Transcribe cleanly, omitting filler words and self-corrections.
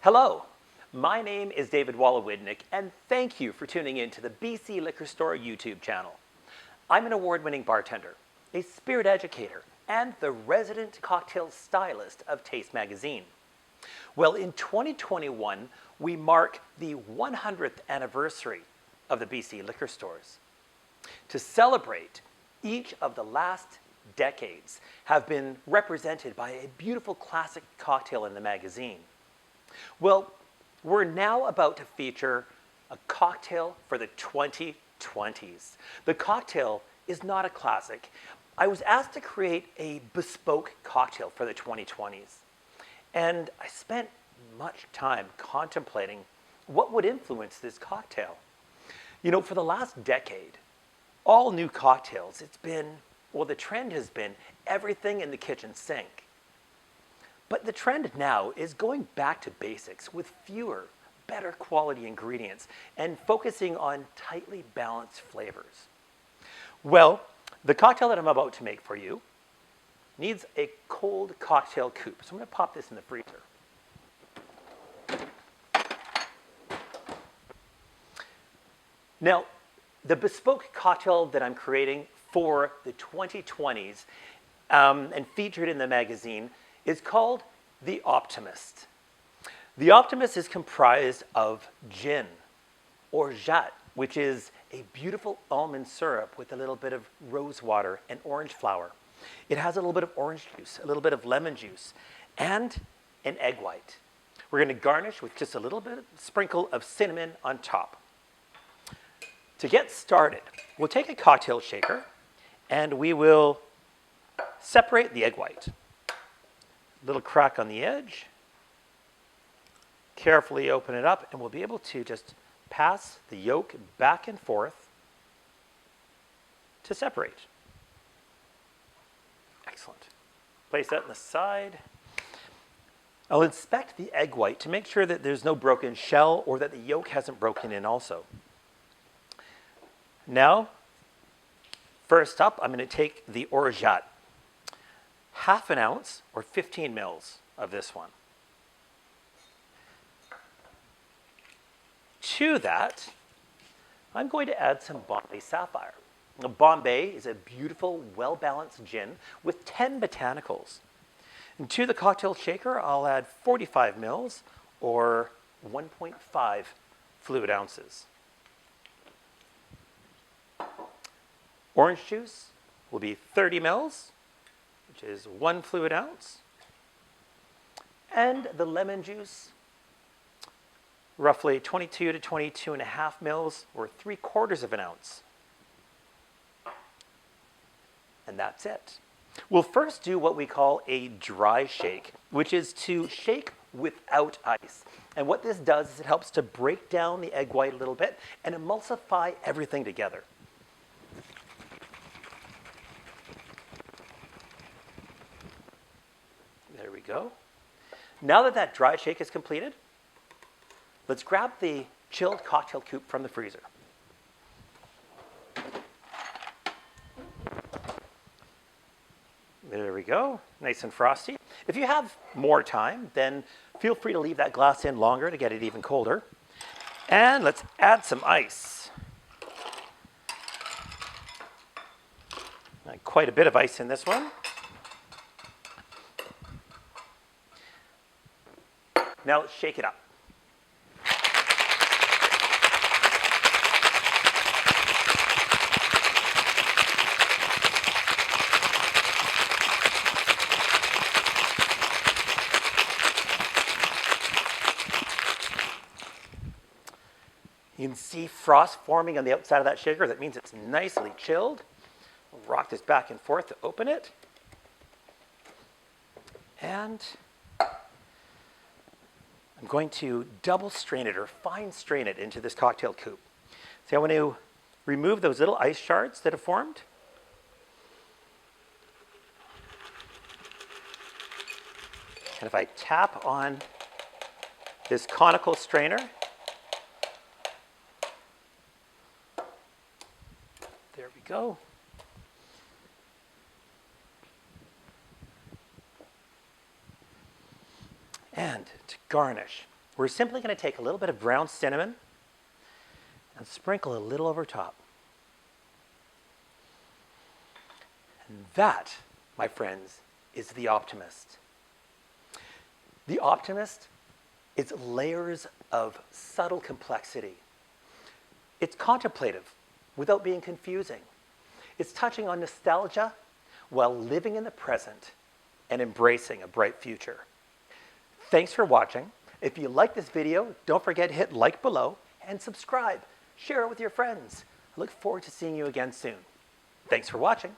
Hello, my name is David Wolowidnyk, and thank you for tuning in to the BC Liquor Store YouTube channel. I'm an award-winning bartender, a spirit educator, and the resident cocktail stylist of Taste Magazine. Well, in 2021, we mark the 100th anniversary of the BC Liquor Stores. To celebrate, each of the last decades have been represented by a beautiful classic cocktail in the magazine. Well, we're now about to feature a cocktail for the 2020s. The cocktail is not a classic. I was asked to create a bespoke cocktail for the 2020s. And I spent much time contemplating what would influence this cocktail. You know, for the last decade, all new cocktails, the trend has been everything in the kitchen sink. But the trend now is going back to basics with fewer, better quality ingredients and focusing on tightly balanced flavors. Well, the cocktail that I'm about to make for you needs a cold cocktail coupe. So I'm going to pop this in the freezer. Now, the bespoke cocktail that I'm creating for the 2020s and featured in the magazine is called the Optimist. The Optimist is comprised of gin, orgeat, which is a beautiful almond syrup with a little bit of rose water and orange flower. It has a little bit of orange juice, a little bit of lemon juice, and an egg white. We're going to garnish with just a little bit sprinkle of cinnamon on top. To get started, we'll take a cocktail shaker and we will separate the egg white. Little crack on the edge. Carefully open it up and we'll be able to just pass the yolk back and forth to separate. Excellent. Place that on the side. I'll inspect the egg white to make sure that there's no broken shell or that the yolk hasn't broken in also. Now, first up, I'm going to take the orgeat. Half an ounce or 15 mils of this one. To that, I'm going to add some Bombay Sapphire. Now, Bombay is a beautiful, well-balanced gin with 10 botanicals. And to the cocktail shaker, I'll add 45 mils or 1.5 fluid ounces. Orange juice will be 30 mils, which is 1 fluid ounce. And the lemon juice, roughly 22 to 22.5 mils, or 3/4 of an ounce. And that's it. We'll first do what we call a dry shake, which is to shake without ice. And what this does is it helps to break down the egg white a little bit and emulsify everything together. There we go. Now that that dry shake is completed, let's grab the chilled cocktail coupe from the freezer. There we go, nice and frosty. If you have more time, then feel free to leave that glass in longer to get it even colder. And let's add some ice. Quite a bit of ice in this one. Now let's shake it up. You can see frost forming on the outside of that shaker. That means it's nicely chilled. We'll rock this back and forth to open it. And I'm going to double strain it or fine strain it into this cocktail coupe. So I want to remove those little ice shards that have formed. And if I tap on this conical strainer, there we go. And to garnish, we're simply going to take a little bit of ground cinnamon and sprinkle a little over top. And that, my friends, is the Optimist. The Optimist is layers of subtle complexity. It's contemplative without being confusing. It's touching on nostalgia while living in the present and embracing a bright future. Thanks for watching. If you like this video, don't forget to hit like below and subscribe. Share it with your friends. I look forward to seeing you again soon. Thanks for watching.